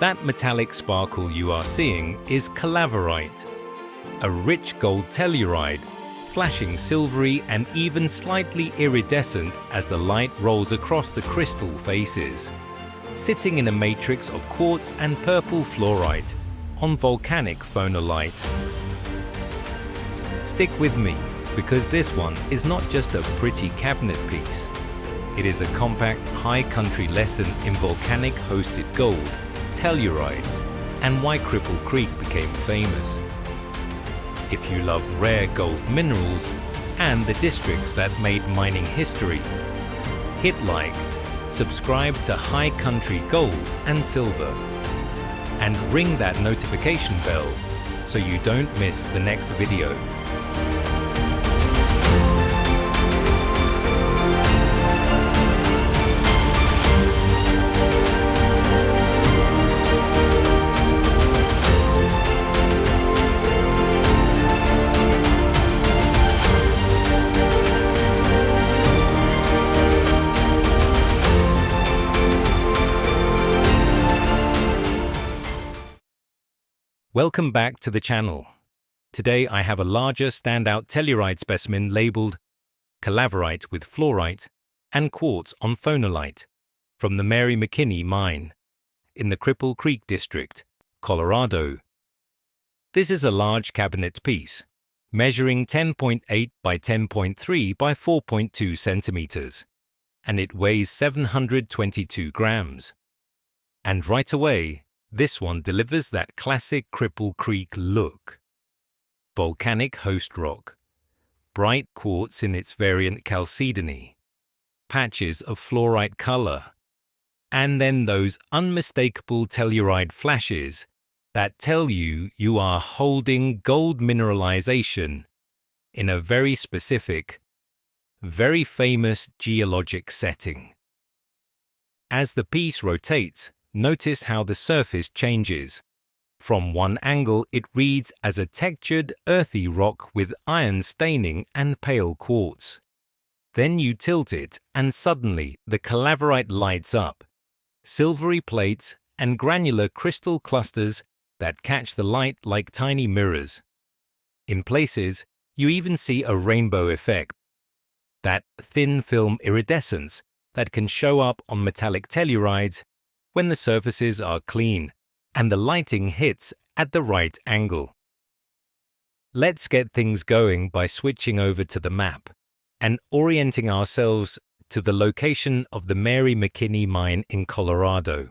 That metallic sparkle you are seeing is Calaverite, a rich gold telluride, flashing silvery and even slightly iridescent as the light rolls across the crystal faces, sitting in a matrix of quartz and purple fluorite on volcanic phonolite. Stick with me, because this one is not just a pretty cabinet piece. It is a compact, high-country lesson in volcanic-hosted gold, tellurides, and why Cripple Creek became famous. If you love rare gold minerals and the districts that made mining history, hit like, subscribe to High Country Gold and Silver, and ring that notification bell so you don't miss the next video. Welcome back to the channel. Today I have a larger standout telluride specimen labeled Calaverite with fluorite and quartz on phonolite from the Mary McKinney Mine in the Cripple Creek District, Colorado. This is a large cabinet piece, measuring 10.8 by 10.3 by 4.2 centimeters, and it weighs 722 grams. And right away, this one delivers that classic Cripple Creek look. Volcanic host rock, bright quartz in its variant chalcedony, patches of fluorite color, and then those unmistakable telluride flashes that tell you are holding gold mineralization in a very specific, very famous geologic setting. As the piece rotates, notice how the surface changes. From one angle, it reads as a textured, earthy rock with iron staining and pale quartz. Then you tilt it, and suddenly the Calaverite lights up. Silvery plates and granular crystal clusters that catch the light like tiny mirrors. In places, you even see a rainbow effect, that thin film iridescence that can show up on metallic tellurides when the surfaces are clean and the lighting hits at the right angle. Let's get things going by switching over to the map and orienting ourselves to the location of the Mary McKinney Mine in Colorado.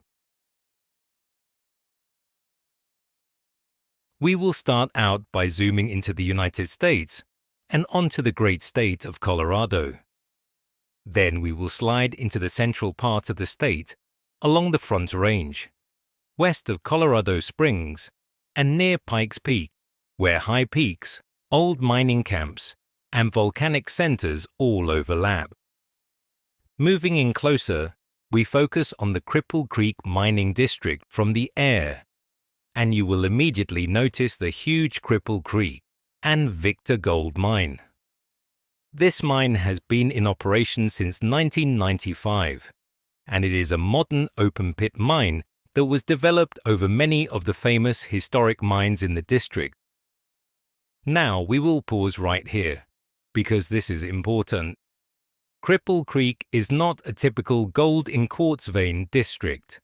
We will start out by zooming into the United States and onto the great state of Colorado. Then we will slide into the central part of the state along the Front Range, west of Colorado Springs, and near Pikes Peak, where high peaks, old mining camps, and volcanic centers all overlap. Moving in closer, we focus on the Cripple Creek mining district from the air, and you will immediately notice the huge Cripple Creek and Victor Gold Mine. This mine has been in operation since 1995. And it is a modern open-pit mine that was developed over many of the famous historic mines in the district. Now we will pause right here, because this is important. Cripple Creek is not a typical gold in quartz vein district.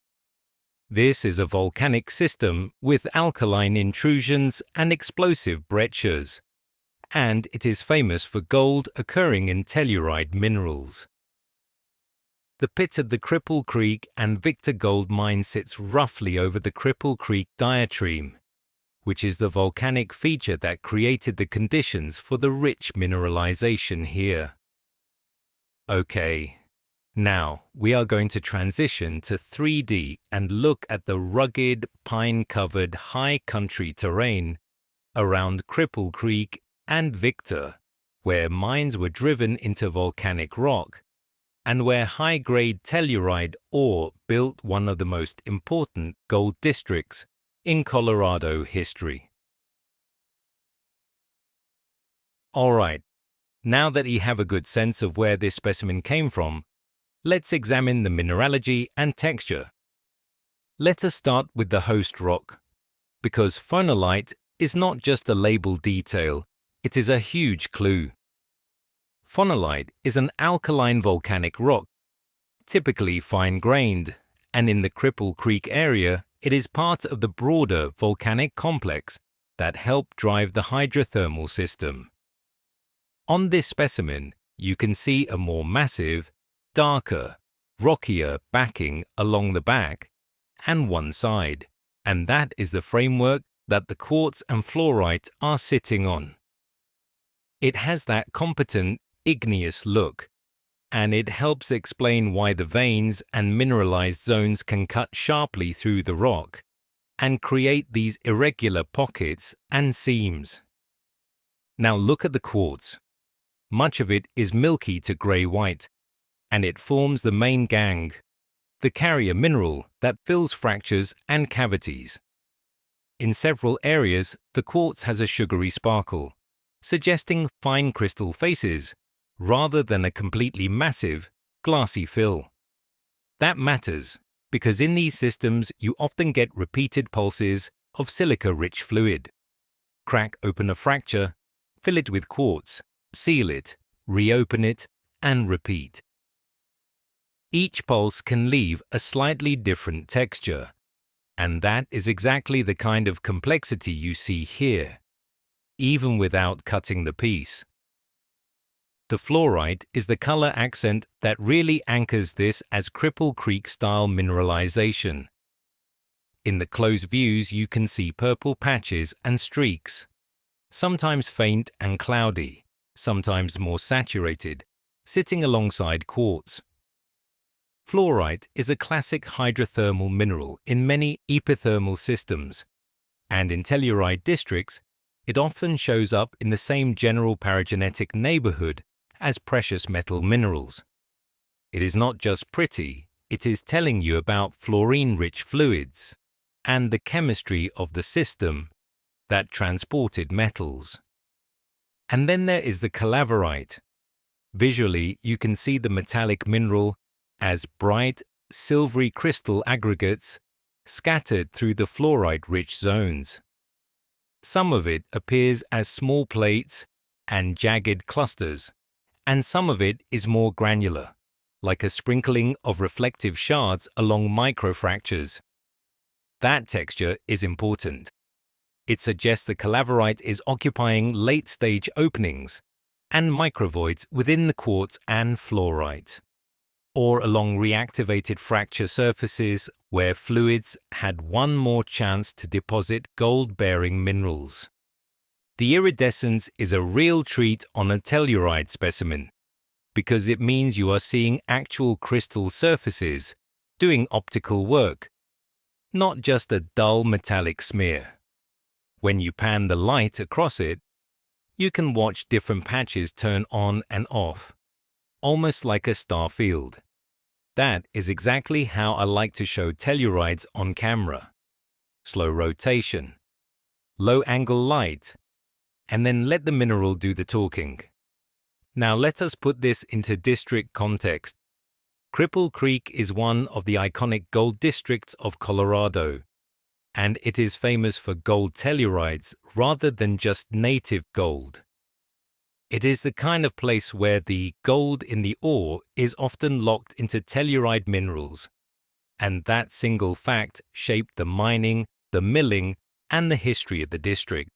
This is a volcanic system with alkaline intrusions and explosive breccias, and it is famous for gold occurring in telluride minerals. The pit of the Cripple Creek and Victor Gold Mine sits roughly over the Cripple Creek diatreme, which is the volcanic feature that created the conditions for the rich mineralization here. Okay, now we are going to transition to 3D and look at the rugged, pine-covered, high country terrain around Cripple Creek and Victor, where mines were driven into volcanic rock, and where high-grade telluride ore built one of the most important gold districts in Colorado history. Alright, now that you have a good sense of where this specimen came from, let's examine the mineralogy and texture. Let us start with the host rock, because phonolite is not just a label detail, it is a huge clue. Phonolite is an alkaline volcanic rock, typically fine-grained, and in the Cripple Creek area, it is part of the broader volcanic complex that help drive the hydrothermal system. On this specimen, you can see a more massive, darker, rockier backing along the back and one side, and that is the framework that the quartz and fluorite are sitting on. It has that competent, igneous look, and it helps explain why the veins and mineralized zones can cut sharply through the rock and create these irregular pockets and seams. Now look at the quartz. Much of it is milky to grey-white, and it forms the main gangue, the carrier mineral that fills fractures and cavities. In several areas, the quartz has a sugary sparkle, suggesting fine crystal faces, rather than a completely massive, glassy fill. That matters because in these systems you often get repeated pulses of silica-rich fluid. Crack open a fracture, fill it with quartz, seal it, reopen it, and repeat. Each pulse can leave a slightly different texture, and that is exactly the kind of complexity you see here, even without cutting the piece. The fluorite is the color accent that really anchors this as Cripple Creek-style mineralization. In the close views you can see purple patches and streaks, sometimes faint and cloudy, sometimes more saturated, sitting alongside quartz. Fluorite is a classic hydrothermal mineral in many epithermal systems, and in telluride districts, it often shows up in the same general paragenetic neighborhood as precious metal minerals. It is not just pretty, it is telling you about fluorine-rich fluids and the chemistry of the system that transported metals. And then there is the Calaverite. Visually, you can see the metallic mineral as bright, silvery crystal aggregates scattered through the fluorite-rich zones. Some of it appears as small plates and jagged clusters, and some of it is more granular, like a sprinkling of reflective shards along microfractures. That texture is important. It suggests the Calaverite is occupying late-stage openings and microvoids within the quartz and fluorite, or along reactivated fracture surfaces where fluids had one more chance to deposit gold-bearing minerals. The iridescence is a real treat on a telluride specimen because it means you are seeing actual crystal surfaces doing optical work, not just a dull metallic smear. When you pan the light across it, you can watch different patches turn on and off, almost like a star field. That is exactly how I like to show tellurides on camera. Slow rotation, low-angle light, and then let the mineral do the talking. Now let us put this into district context. Cripple Creek is one of the iconic gold districts of Colorado, and it is famous for gold tellurides rather than just native gold. It is the kind of place where the gold in the ore is often locked into telluride minerals, and that single fact shaped the mining, the milling, and the history of the district.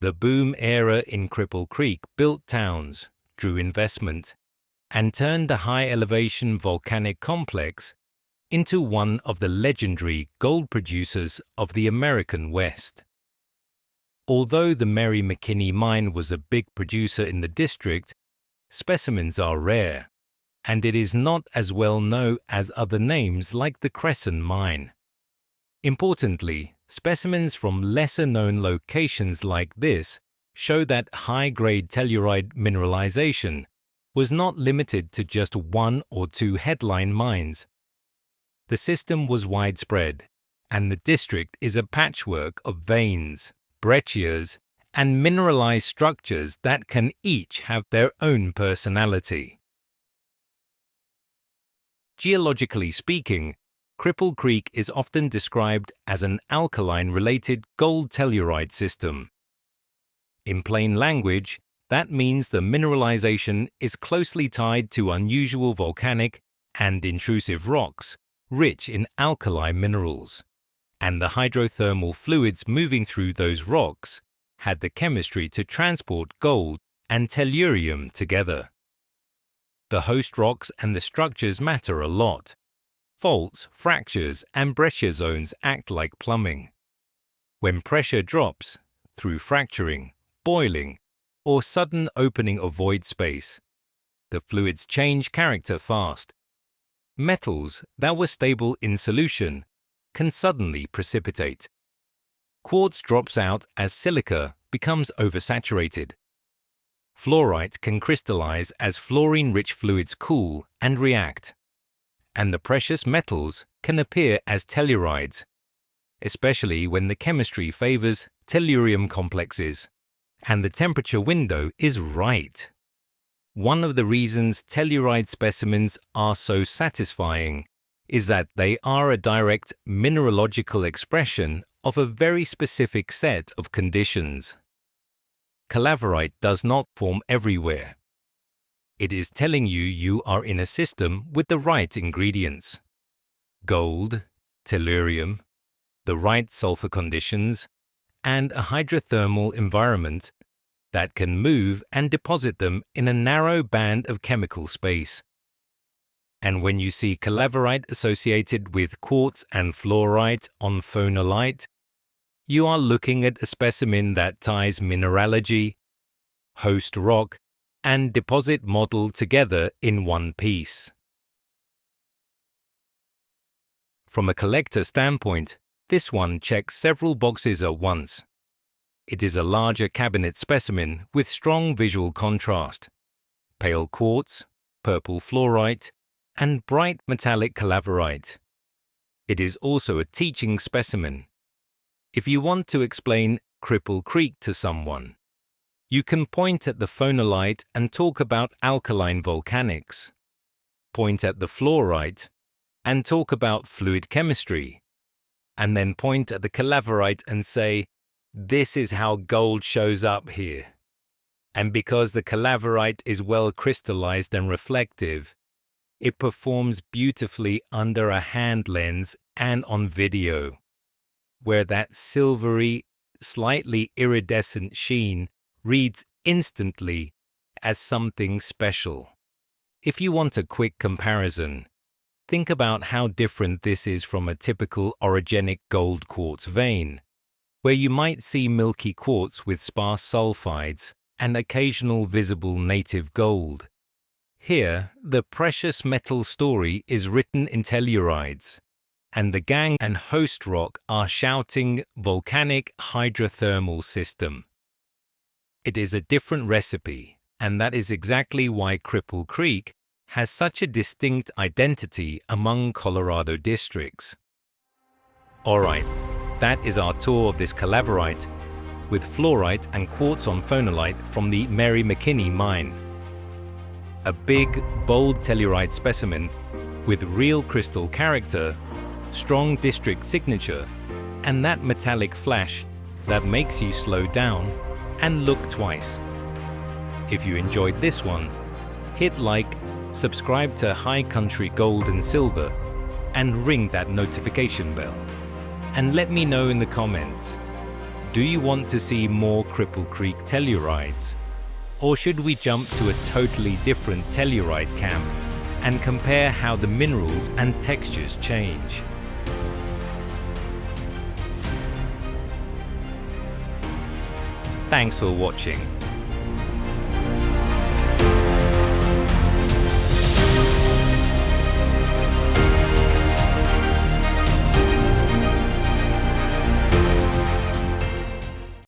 The boom era in Cripple Creek built towns, drew investment, and turned the high-elevation volcanic complex into one of the legendary gold producers of the American West. Although the Mary McKinney Mine was a big producer in the district, specimens are rare, and it is not as well known as other names like the Crescent Mine. Importantly, specimens from lesser-known locations like this show that high-grade telluride mineralization was not limited to just one or two headline mines. The system was widespread, and the district is a patchwork of veins, breccias, and mineralized structures that can each have their own personality. Geologically speaking, Cripple Creek is often described as an alkaline-related gold telluride system. In plain language, that means the mineralization is closely tied to unusual volcanic and intrusive rocks, rich in alkali minerals, and the hydrothermal fluids moving through those rocks had the chemistry to transport gold and tellurium together. The host rocks and the structures matter a lot. Faults, fractures, and breccia zones act like plumbing. When pressure drops, through fracturing, boiling, or sudden opening of void space, the fluids change character fast. Metals that were stable in solution can suddenly precipitate. Quartz drops out as silica becomes oversaturated. Fluorite can crystallize as fluorine-rich fluids cool and react. And the precious metals can appear as tellurides, especially when the chemistry favors tellurium complexes and the temperature window is right. One of the reasons telluride specimens are so satisfying is that they are a direct mineralogical expression of a very specific set of conditions. Calaverite does not form everywhere. It is telling you are in a system with the right ingredients: gold, tellurium, the right sulfur conditions, and a hydrothermal environment that can move and deposit them in a narrow band of chemical space. And when you see calaverite associated with quartz and fluorite on phonolite, you are looking at a specimen that ties mineralogy, host rock, and deposit model together in one piece. From a collector standpoint, this one checks several boxes at once. It is a larger cabinet specimen with strong visual contrast: pale quartz, purple fluorite, and bright metallic calaverite. It is also a teaching specimen. If you want to explain Cripple Creek to someone, you can point at the phonolite and talk about alkaline volcanics. Point at the fluorite and talk about fluid chemistry. And then point at the calaverite and say, "This is how gold shows up here." And because the calaverite is well crystallized and reflective, it performs beautifully under a hand lens and on video, where that silvery, slightly iridescent sheen reads instantly as something special. If you want a quick comparison, think about how different this is from a typical orogenic gold quartz vein, where you might see milky quartz with sparse sulfides and occasional visible native gold. Here, the precious metal story is written in tellurides, and the gangue and host rock are shouting volcanic hydrothermal system. It is a different recipe, and that is exactly why Cripple Creek has such a distinct identity among Colorado districts. Alright, that is our tour of this calaverite with fluorite and quartz on phonolite from the Mary McKinney Mine. A big, bold telluride specimen with real crystal character, strong district signature, and that metallic flash that makes you slow down and look twice. If you enjoyed this one, hit like, subscribe to High Country Gold and Silver, and ring that notification bell. And let me know in the comments, do you want to see more Cripple Creek tellurides? Or should we jump to a totally different telluride camp and compare how the minerals and textures change? Thanks for watching.